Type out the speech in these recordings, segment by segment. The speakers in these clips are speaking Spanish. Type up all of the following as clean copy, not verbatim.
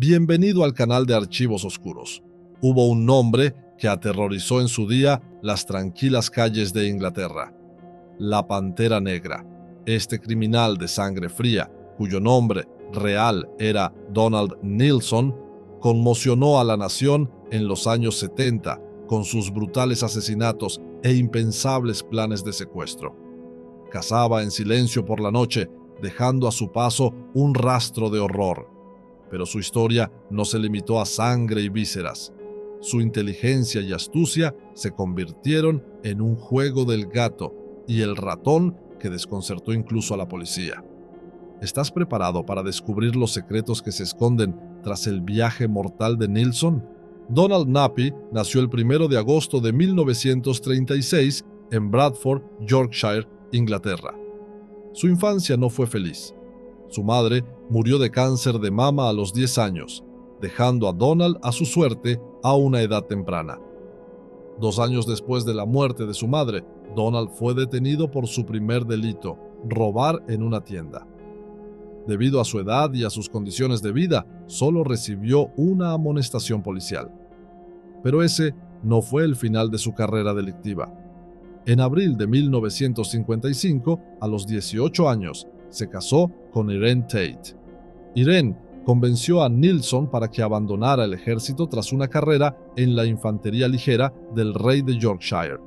Bienvenido al canal de Archivos Oscuros. Hubo un nombre que aterrorizó en su día las tranquilas calles de Inglaterra. La Pantera Negra. Este criminal de sangre fría, cuyo nombre real era Donald Neilson, conmocionó a la nación en los años 70 con sus brutales asesinatos e impensables planes de secuestro. Cazaba en silencio por la noche, dejando a su paso un rastro de horror. Pero su historia no se limitó a sangre y vísceras. Su inteligencia y astucia se convirtieron en un juego del gato y el ratón que desconcertó incluso a la policía. ¿Estás preparado para descubrir los secretos que se esconden tras el viaje mortal de Neilson? Donald Nappy nació el 1 de agosto de 1936 en Bradford, Yorkshire, Inglaterra. Su infancia no fue feliz. Su madre murió de cáncer de mama a los 10 años, dejando a Donald a su suerte a una edad temprana. 2 años después de la muerte de su madre, Donald fue detenido por su primer delito, robar en una tienda. Debido a su edad y a sus condiciones de vida, solo recibió una amonestación policial. Pero ese no fue el final de su carrera delictiva. En abril de 1955, a los 18 años, se casó con Irene Tate. Irene convenció a Neilson para que abandonara el ejército tras una carrera en la infantería ligera del rey de Yorkshire.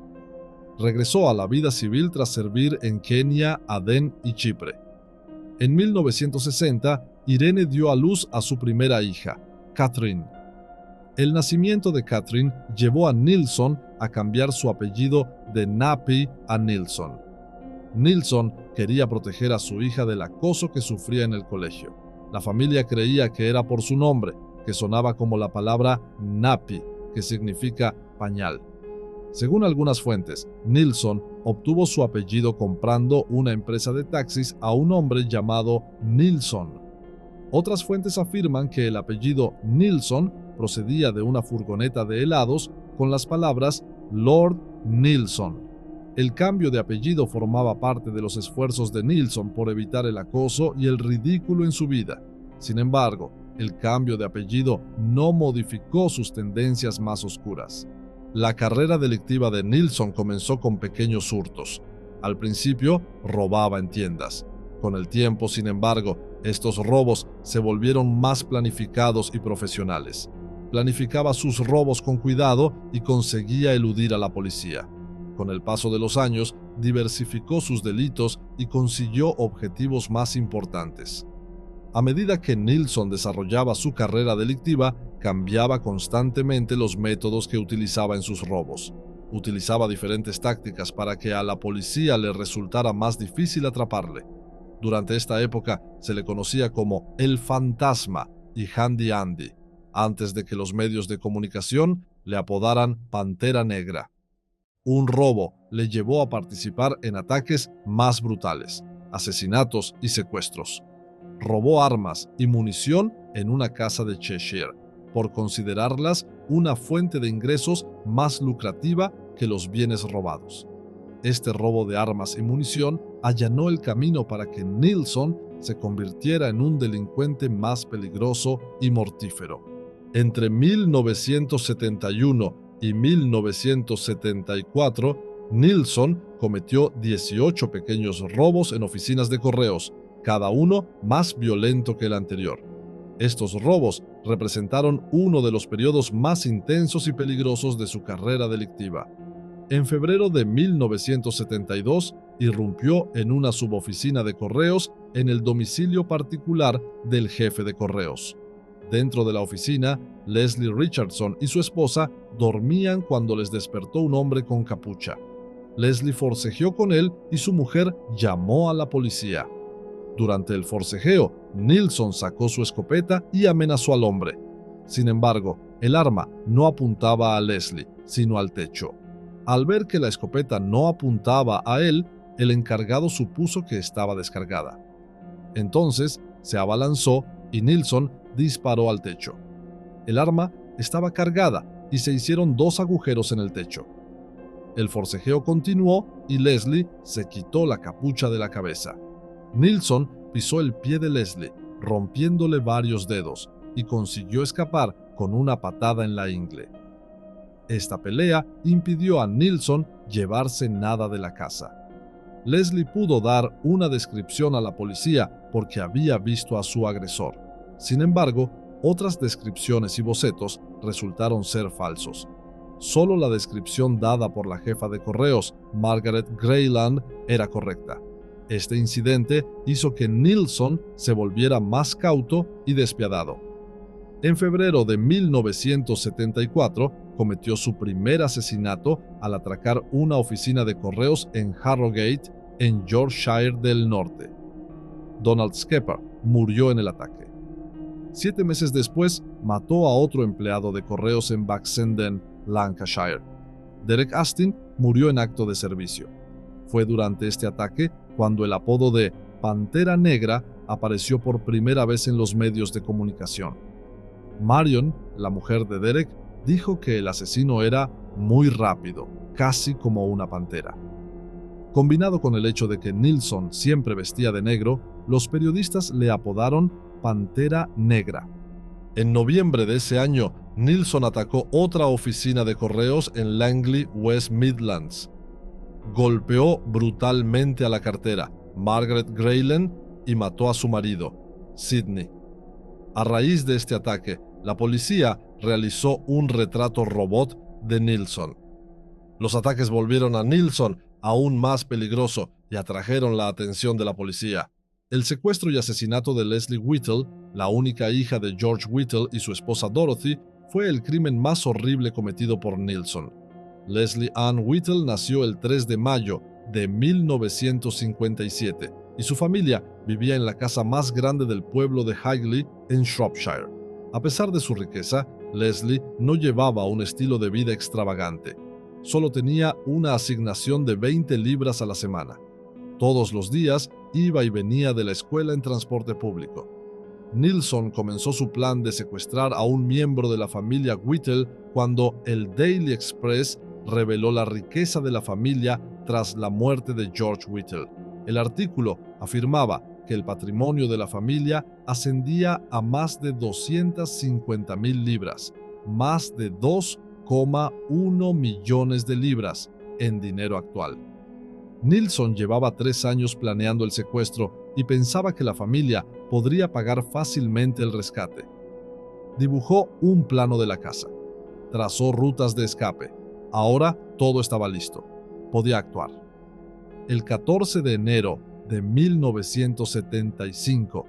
Regresó a la vida civil tras servir en Kenia, Adén y Chipre. En 1960, Irene dio a luz a su primera hija, Catherine. El nacimiento de Catherine llevó a Neilson a cambiar su apellido de Nappy a Neilson. Neilson quería proteger a su hija del acoso que sufría en el colegio. La familia creía que era por su nombre, que sonaba como la palabra nappy, que significa pañal. Según algunas fuentes, Neilson obtuvo su apellido comprando una empresa de taxis a un hombre llamado Neilson. Otras fuentes afirman que el apellido Neilson procedía de una furgoneta de helados con las palabras Lord Neilson. El cambio de apellido formaba parte de los esfuerzos de Neilson por evitar el acoso y el ridículo en su vida. Sin embargo, el cambio de apellido no modificó sus tendencias más oscuras. La carrera delictiva de Neilson comenzó con pequeños hurtos. Al principio, robaba en tiendas. Con el tiempo, sin embargo, estos robos se volvieron más planificados y profesionales. Planificaba sus robos con cuidado y conseguía eludir a la policía. Con el paso de los años, diversificó sus delitos y consiguió objetivos más importantes. A medida que Neilson desarrollaba su carrera delictiva, cambiaba constantemente los métodos que utilizaba en sus robos. Utilizaba diferentes tácticas para que a la policía le resultara más difícil atraparle. Durante esta época se le conocía como el Fantasma y Handy Andy, antes de que los medios de comunicación le apodaran Pantera Negra. Un robo le llevó a participar en ataques más brutales, asesinatos y secuestros. Robó armas y munición en una casa de Cheshire, por considerarlas una fuente de ingresos más lucrativa que los bienes robados. Este robo de armas y munición allanó el camino para que Neilson se convirtiera en un delincuente más peligroso y mortífero. Entre 1971 y 1974, Neilson cometió 18 pequeños robos en oficinas de correos, cada uno más violento que el anterior. Estos robos representaron uno de los periodos más intensos y peligrosos de su carrera delictiva. En febrero de 1972, irrumpió en una suboficina de correos en el domicilio particular del jefe de correos. Dentro de la oficina, Leslie Richardson y su esposa dormían cuando les despertó un hombre con capucha. Leslie forcejeó con él y su mujer llamó a la policía. Durante el forcejeo, Neilson sacó su escopeta y amenazó al hombre. Sin embargo, el arma no apuntaba a Leslie, sino al techo. Al ver que la escopeta no apuntaba a él, el encargado supuso que estaba descargada. Entonces, se abalanzó y Neilson disparó al techo. El arma estaba cargada y se hicieron 2 agujeros en el techo. El forcejeo continuó y Leslie se quitó la capucha de la cabeza. Neilson pisó el pie de Leslie, rompiéndole varios dedos, y consiguió escapar con una patada en la ingle. Esta pelea impidió a Nilsson llevarse nada de la casa. Leslie pudo dar una descripción a la policía porque había visto a su agresor. Sin embargo, otras descripciones y bocetos resultaron ser falsos. Solo la descripción dada por la jefa de correos, Margaret Grayland, era correcta. Este incidente hizo que Nilsson se volviera más cauto y despiadado. En febrero de 1974, cometió su primer asesinato al atracar una oficina de correos en Harrogate, en Yorkshire del Norte. Donald Skepper murió en el ataque. 7 meses después, mató a otro empleado de correos en Baxenden, Lancashire. Derek Astin murió en acto de servicio. Fue durante este ataque cuando el apodo de Pantera Negra apareció por primera vez en los medios de comunicación. Marion, la mujer de Derek, dijo que el asesino era muy rápido, casi como una pantera. Combinado con el hecho de que Nilsson siempre vestía de negro, los periodistas le apodaron Pantera Negra. En noviembre de ese año, Nilsson atacó otra oficina de correos en Langley, West Midlands. Golpeó brutalmente a la cartera, Margaret Grayland, y mató a su marido, Sidney. A raíz de este ataque, la policía realizó un retrato robot de Nilsson. Los ataques volvieron a Nilsson aún más peligroso y atrajeron la atención de la policía. El secuestro y asesinato de Leslie Whittle, la única hija de George Whittle y su esposa Dorothy, fue el crimen más horrible cometido por Nilsson. Leslie Ann Whittle nació el 3 de mayo de 1957 y su familia vivía en la casa más grande del pueblo de Higley, en Shropshire. A pesar de su riqueza, Leslie no llevaba un estilo de vida extravagante. Solo tenía una asignación de 20 libras a la semana. Todos los días iba y venía de la escuela en transporte público. Nilsson comenzó su plan de secuestrar a un miembro de la familia Whittle cuando el Daily Express reveló la riqueza de la familia tras la muerte de George Whittle. El artículo afirmaba que el patrimonio de la familia ascendía a más de 250,000 libras, más de 2,1 millones de libras en dinero actual. Nilsson llevaba 3 años planeando el secuestro y pensaba que la familia podría pagar fácilmente el rescate. Dibujó un plano de la casa. Trazó rutas de escape. Ahora todo estaba listo. Podía actuar. El 14 de enero de 1975,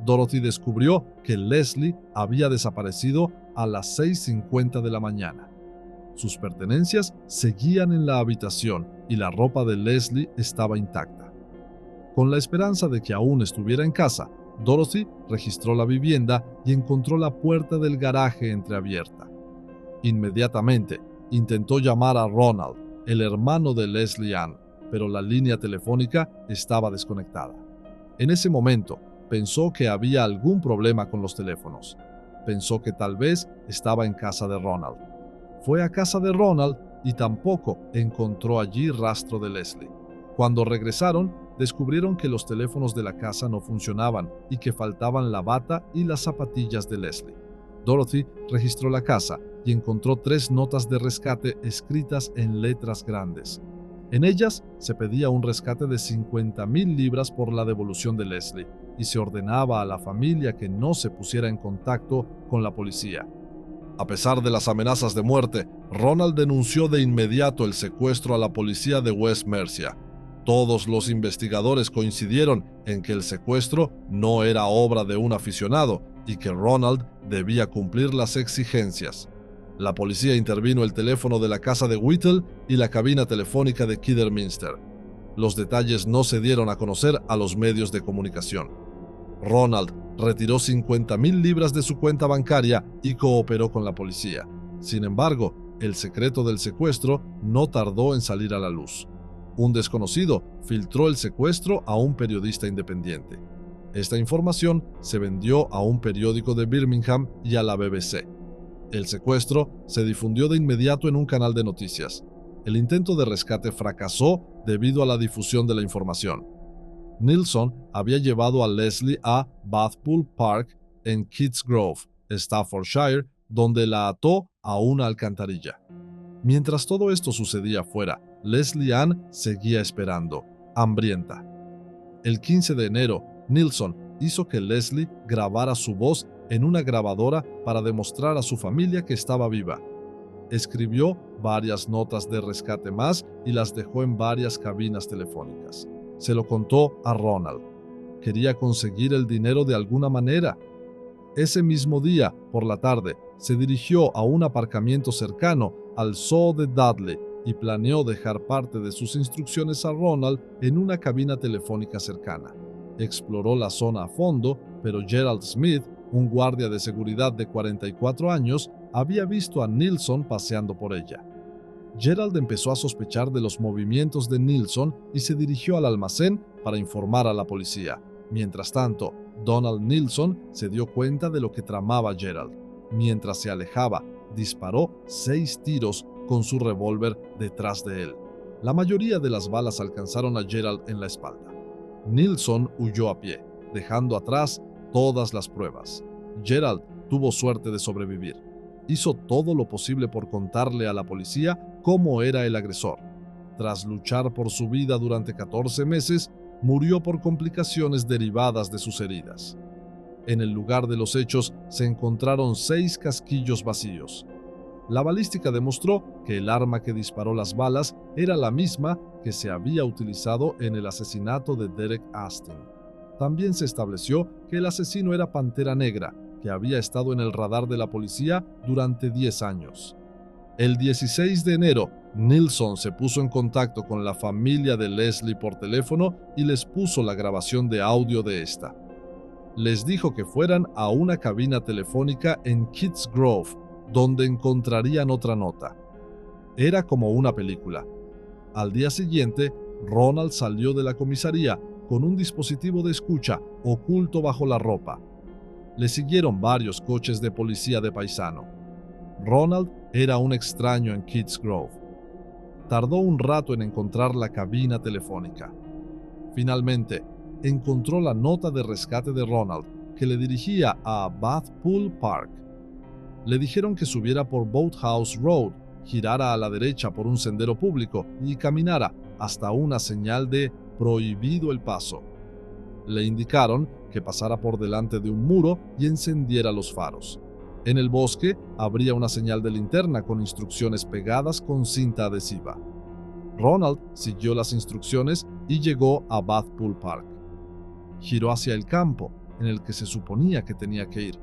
Dorothy descubrió que Leslie había desaparecido a las 6:50 de la mañana. Sus pertenencias seguían en la habitación y la ropa de Leslie estaba intacta. Con la esperanza de que aún estuviera en casa, Dorothy registró la vivienda y encontró la puerta del garaje entreabierta. Inmediatamente, intentó llamar a Ronald, el hermano de Leslie Ann, pero la línea telefónica estaba desconectada. En ese momento, pensó que había algún problema con los teléfonos. Pensó que tal vez estaba en casa de Ronald. Fue a casa de Ronald y tampoco encontró allí rastro de Leslie. Cuando regresaron, descubrieron que los teléfonos de la casa no funcionaban y que faltaban la bata y las zapatillas de Leslie. Dorothy registró la casa y encontró 3 notas de rescate escritas en letras grandes. En ellas se pedía un rescate de 50,000 libras por la devolución de Leslie y se ordenaba a la familia que no se pusiera en contacto con la policía. A pesar de las amenazas de muerte, Ronald denunció de inmediato el secuestro a la policía de West Mercia. Todos los investigadores coincidieron en que el secuestro no era obra de un aficionado y que Ronald debía cumplir las exigencias. La policía intervino el teléfono de la casa de Whittle y la cabina telefónica de Kidderminster. Los detalles no se dieron a conocer a los medios de comunicación. Ronald retiró 50,000 libras de su cuenta bancaria y cooperó con la policía. Sin embargo, el secreto del secuestro no tardó en salir a la luz. Un desconocido filtró el secuestro a un periodista independiente. Esta información se vendió a un periódico de Birmingham y a la BBC. El secuestro se difundió de inmediato en un canal de noticias. El intento de rescate fracasó debido a la difusión de la información. Nilsson había llevado a Leslie a Bathpool Park en Kids Grove, Staffordshire, donde la ató a una alcantarilla. Mientras todo esto sucedía afuera, Leslie Ann seguía esperando, hambrienta. El 15 de enero, Nilsson hizo que Leslie grabara su voz en una grabadora para demostrar a su familia que estaba viva. Escribió varias notas de rescate más y las dejó en varias cabinas telefónicas. Se lo contó a Ronald. Quería conseguir el dinero de alguna manera. Ese mismo día, por la tarde, se dirigió a un aparcamiento cercano al zoo de Dudley y planeó dejar parte de sus instrucciones a Ronald en una cabina telefónica cercana. Exploró la zona a fondo, pero Gerald Smith, un guardia de seguridad de 44 años, había visto a Nilsson paseando por ella. Gerald empezó a sospechar de los movimientos de Nilsson y se dirigió al almacén para informar a la policía. Mientras tanto, Donald Nilsson se dio cuenta de lo que tramaba Gerald. Mientras se alejaba, disparó 6 tiros con su revólver detrás de él. La mayoría de las balas alcanzaron a Gerald en la espalda. Nilsson huyó a pie, dejando atrás todas las pruebas. Gerald tuvo suerte de sobrevivir. Hizo todo lo posible por contarle a la policía cómo era el agresor. Tras luchar por su vida durante 14 meses, murió por complicaciones derivadas de sus heridas. En el lugar de los hechos se encontraron 6 casquillos vacíos. La balística demostró que el arma que disparó las balas era la misma que se había utilizado en el asesinato de Derek Astin. También se estableció que el asesino era Pantera Negra, que había estado en el radar de la policía durante 10 años. El 16 de enero, Nilsson se puso en contacto con la familia de Leslie por teléfono y les puso la grabación de audio de esta. Les dijo que fueran a una cabina telefónica en Kids Grove, donde encontrarían otra nota. Era como una película. Al día siguiente, Ronald salió de la comisaría con un dispositivo de escucha oculto bajo la ropa. Le siguieron varios coches de policía de paisano. Ronald era un extraño en Kids Grove. Tardó un rato en encontrar la cabina telefónica. Finalmente, encontró la nota de rescate de Ronald, que le dirigía a Bathpool Park. Le dijeron que subiera por Boathouse Road, girara a la derecha por un sendero público y caminara hasta una señal de prohibido el paso. Le indicaron que pasara por delante de un muro y encendiera los faros. En el bosque habría una señal de linterna con instrucciones pegadas con cinta adhesiva. Ronald siguió las instrucciones y llegó a Bathpool Park. Giró hacia el campo en el que se suponía que tenía que ir,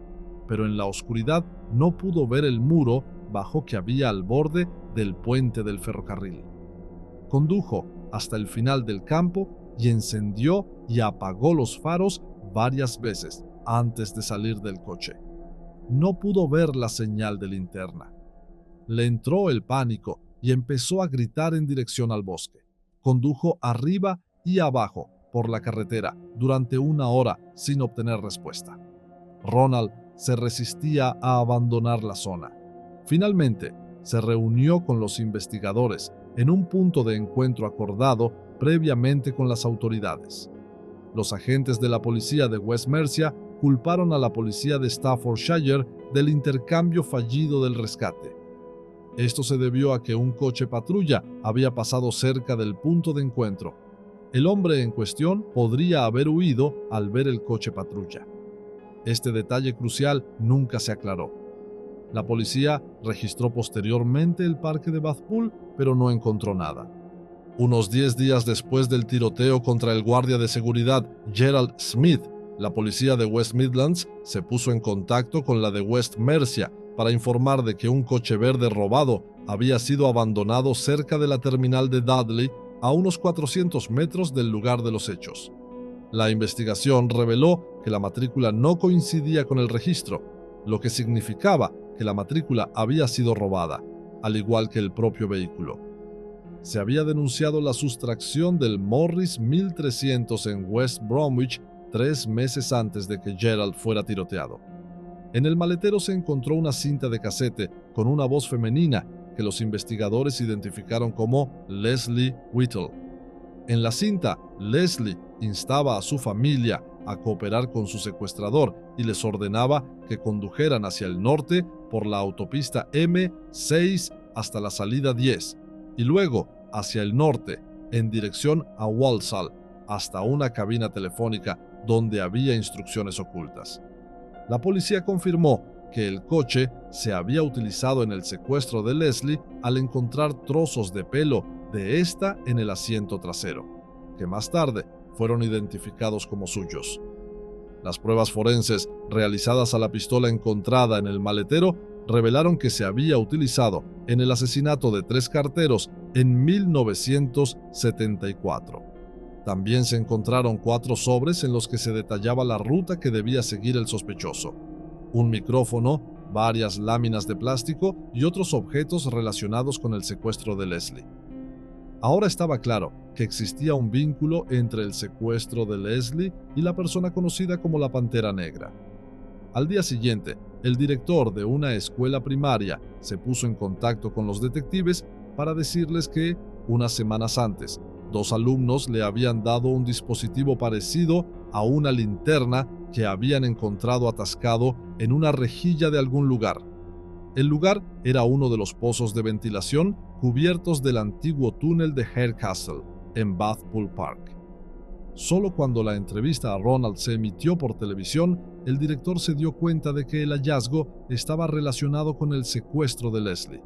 pero en la oscuridad no pudo ver el muro bajo que había al borde del puente del ferrocarril. Condujo hasta el final del campo y encendió y apagó los faros varias veces antes de salir del coche. No pudo ver la señal de linterna. Le entró el pánico y empezó a gritar en dirección al bosque. Condujo arriba y abajo por la carretera durante 1 hora sin obtener respuesta. Ronald se resistía a abandonar la zona. Finalmente, se reunió con los investigadores en un punto de encuentro acordado previamente con las autoridades. Los agentes de la policía de West Mercia culparon a la policía de Staffordshire del intercambio fallido del rescate. Esto se debió a que un coche patrulla había pasado cerca del punto de encuentro. El hombre en cuestión podría haber huido al ver el coche patrulla. Este detalle crucial nunca se aclaró. La policía registró posteriormente el parque de Bathpool, pero no encontró nada. Unos 10 días después del tiroteo contra el guardia de seguridad Gerald Smith, la policía de West Midlands se puso en contacto con la de West Mercia para informar de que un coche verde robado había sido abandonado cerca de la terminal de Dudley a unos 400 metros del lugar de los hechos. La investigación reveló que la matrícula no coincidía con el registro, lo que significaba que la matrícula había sido robada, al igual que el propio vehículo. Se había denunciado la sustracción del Morris 1300 en West Bromwich 3 meses antes de que Gerald fuera tiroteado. En el maletero se encontró una cinta de casete con una voz femenina que los investigadores identificaron como Leslie Whittle. En la cinta, Leslie instaba a su familia a cooperar con su secuestrador y les ordenaba que condujeran hacia el norte por la autopista M6 hasta la salida 10 y luego hacia el norte en dirección a Walsall hasta una cabina telefónica donde había instrucciones ocultas. La policía confirmó que el coche se había utilizado en el secuestro de Leslie al encontrar trozos de pelo de esta en el asiento trasero, que más tarde fueron identificados como suyos. Las pruebas forenses realizadas a la pistola encontrada en el maletero revelaron que se había utilizado en el asesinato de 3 carteros en 1974. También se encontraron 4 sobres en los que se detallaba la ruta que debía seguir el sospechoso, un micrófono, varias láminas de plástico y otros objetos relacionados con el secuestro de Leslie. Ahora estaba claro que existía un vínculo entre el secuestro de Leslie y la persona conocida como la Pantera Negra. Al día siguiente, el director de una escuela primaria se puso en contacto con los detectives para decirles que, unas semanas antes, 2 alumnos le habían dado un dispositivo parecido a una linterna que habían encontrado atascado en una rejilla de algún lugar. El lugar era uno de los pozos de ventilación cubiertos del antiguo túnel de Hare Castle, en Bathpool Park. Solo cuando la entrevista a Ronald se emitió por televisión, el director se dio cuenta de que el hallazgo estaba relacionado con el secuestro de Leslie.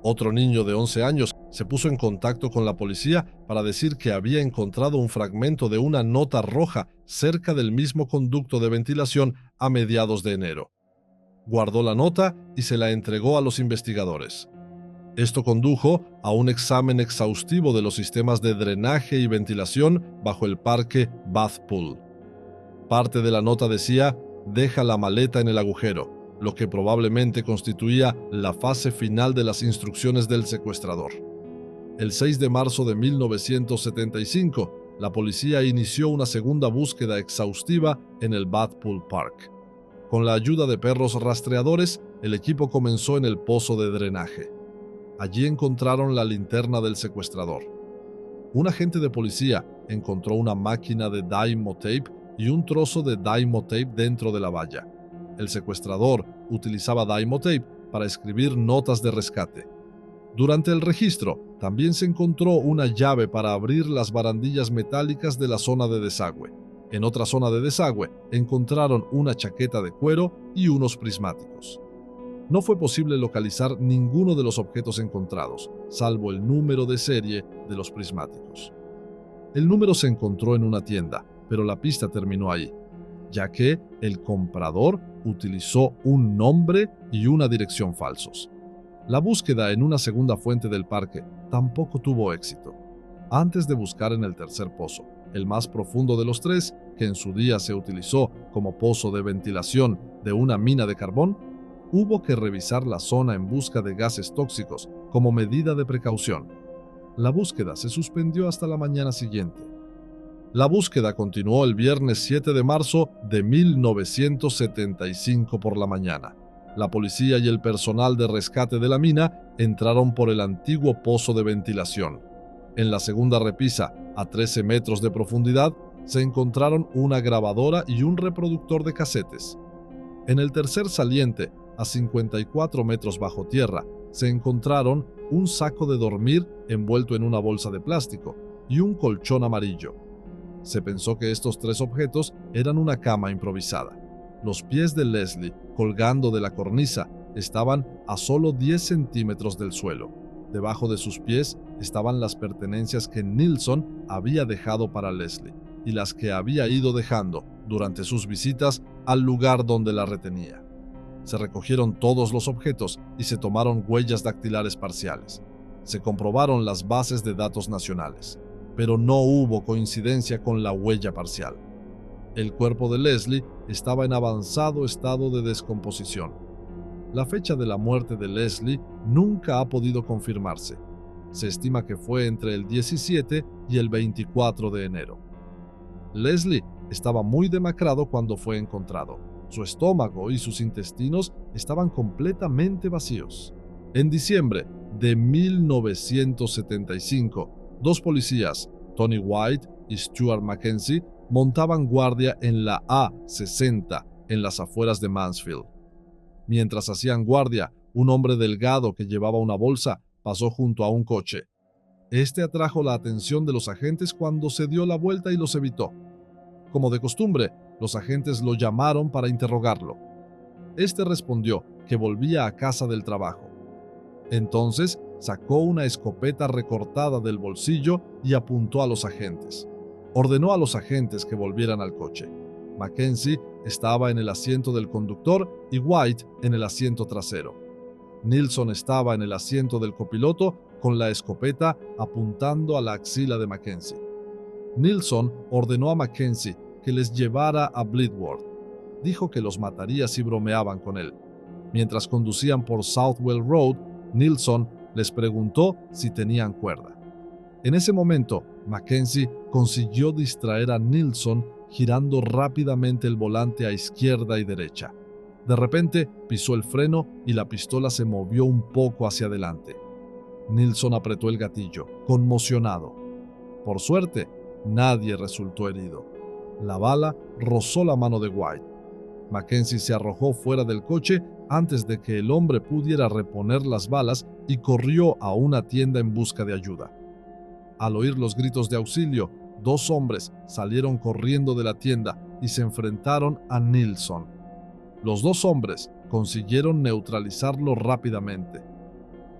Otro niño de 11 años se puso en contacto con la policía para decir que había encontrado un fragmento de una nota roja cerca del mismo conducto de ventilación a mediados de enero. Guardó la nota y se la entregó a los investigadores. Esto condujo a un examen exhaustivo de los sistemas de drenaje y ventilación bajo el parque Bathpool. Parte de la nota decía: "Deja la maleta en el agujero", lo que probablemente constituía la fase final de las instrucciones del secuestrador. El 6 de marzo de 1975, la policía inició una segunda búsqueda exhaustiva en el Bathpool Park. Con la ayuda de perros rastreadores, el equipo comenzó en el pozo de drenaje. Allí encontraron la linterna del secuestrador. Un agente de policía encontró una máquina de Dymo-tape y un trozo de Dymo-tape dentro de la valla. El secuestrador utilizaba Dymo-tape para escribir notas de rescate. Durante el registro, también se encontró una llave para abrir las barandillas metálicas de la zona de desagüe. En otra zona de desagüe encontraron una chaqueta de cuero y unos prismáticos. No fue posible localizar ninguno de los objetos encontrados, salvo el número de serie de los prismáticos. El número se encontró en una tienda, pero la pista terminó ahí, ya que el comprador utilizó un nombre y una dirección falsos. La búsqueda en una segunda fuente del parque tampoco tuvo éxito. Antes de buscar en el tercer pozo, el más profundo de los 3, que en su día se utilizó como pozo de ventilación de una mina de carbón, hubo que revisar la zona en busca de gases tóxicos como medida de precaución. La búsqueda se suspendió hasta la mañana siguiente. La búsqueda continuó el viernes 7 de marzo de 1975 por la mañana. La policía y el personal de rescate de la mina entraron por el antiguo pozo de ventilación. En la segunda repisa, a 13 metros de profundidad, se encontraron una grabadora y un reproductor de casetes. En el tercer saliente, a 54 metros bajo tierra, se encontraron un saco de dormir envuelto en una bolsa de plástico y un colchón amarillo. Se pensó que estos 3 objetos eran una cama improvisada. Los pies de Leslie, colgando de la cornisa, estaban a solo 10 centímetros del suelo. Debajo de sus pies estaban las pertenencias que Nilsson había dejado para Leslie y las que había ido dejando durante sus visitas al lugar donde la retenía. Se recogieron todos los objetos y se tomaron huellas dactilares parciales. Se comprobaron las bases de datos nacionales, pero no hubo coincidencia con la huella parcial. El cuerpo de Leslie estaba en avanzado estado de descomposición. La fecha de la muerte de Leslie nunca ha podido confirmarse. Se estima que fue entre el 17 y el 24 de enero. Leslie estaba muy demacrado cuando fue encontrado. Su estómago y sus intestinos estaban completamente vacíos. En diciembre de 1975, 2 policías, Tony White y Stuart Mackenzie montaban guardia en la A60 en las afueras de Mansfield. Mientras hacían guardia, un hombre delgado que llevaba una bolsa pasó junto a un coche. Este atrajo la atención de los agentes cuando se dio la vuelta y los evitó. Como de costumbre, los agentes lo llamaron para interrogarlo. Este respondió que volvía a casa del trabajo. Entonces sacó una escopeta recortada del bolsillo y apuntó a los agentes. Ordenó a los agentes que volvieran al coche. Mackenzie estaba en el asiento del conductor y White en el asiento trasero. Nilsson estaba en el asiento del copiloto con la escopeta apuntando a la axila de Mackenzie. Nilsson ordenó a Mackenzie que les llevara a Blidworth. Dijo que los mataría si bromeaban con él. Mientras conducían por Southwell Road, Nilsson les preguntó si tenían cuerda. En ese momento, Mackenzie consiguió distraer a Nilsson girando rápidamente el volante a izquierda y derecha. De repente, pisó el freno y la pistola se movió un poco hacia adelante. Nilsson apretó el gatillo, conmocionado. Por suerte, nadie resultó herido. La bala rozó la mano de White. Mackenzie se arrojó fuera del coche antes de que el hombre pudiera reponer las balas y corrió a una tienda en busca de ayuda. Al oír los gritos de auxilio, dos hombres salieron corriendo de la tienda y se enfrentaron a Nilsson. Los dos hombres consiguieron neutralizarlo rápidamente.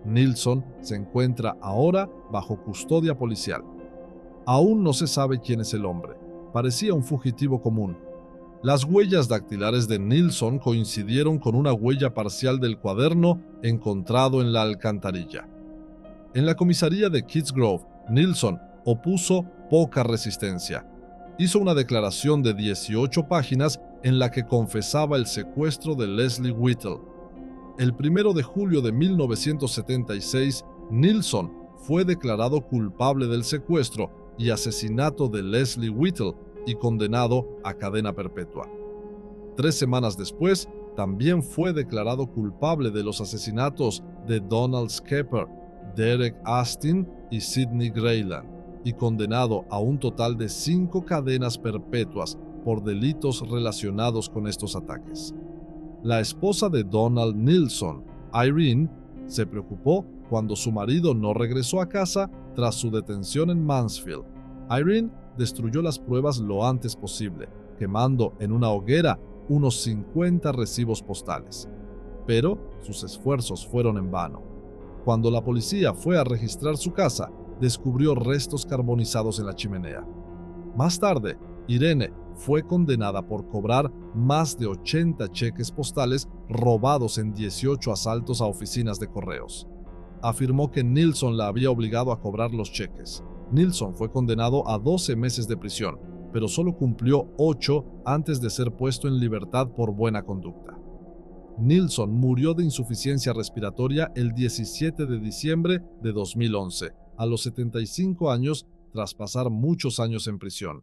Nilsson se encuentra ahora bajo custodia policial. Aún no se sabe quién es el hombre. Parecía un fugitivo común. Las huellas dactilares de Nilsson coincidieron con una huella parcial del cuaderno encontrado en la alcantarilla. En la comisaría de Kidsgrove, Nilsson opuso poca resistencia. Hizo una declaración de 18 páginas en la que confesaba el secuestro de Leslie Whittle. El 1 de julio de 1976, Nilsson fue declarado culpable del secuestro y asesinato de Leslie Whittle y condenado a cadena perpetua. 3 semanas después, también fue declarado culpable de los asesinatos de Donald Skepper, Derek Astin y Sidney Grayland, y condenado a un total de 5 cadenas perpetuas por delitos relacionados con estos ataques. La esposa de Donald Nilsson, Irene, se preocupó cuando su marido no regresó a casa tras su detención en Mansfield. Irene destruyó las pruebas lo antes posible, quemando en una hoguera unos 50 recibos postales. Pero sus esfuerzos fueron en vano. Cuando la policía fue a registrar su casa, descubrió restos carbonizados en la chimenea. Más tarde, Irene fue condenada por cobrar más de 80 cheques postales robados en 18 asaltos a oficinas de correos. Afirmó que Nilsson la había obligado a cobrar los cheques. Nilsson fue condenado a 12 meses de prisión, pero solo cumplió 8 antes de ser puesto en libertad por buena conducta. Nilsson murió de insuficiencia respiratoria el 17 de diciembre de 2011, a los 75 años tras pasar muchos años en prisión.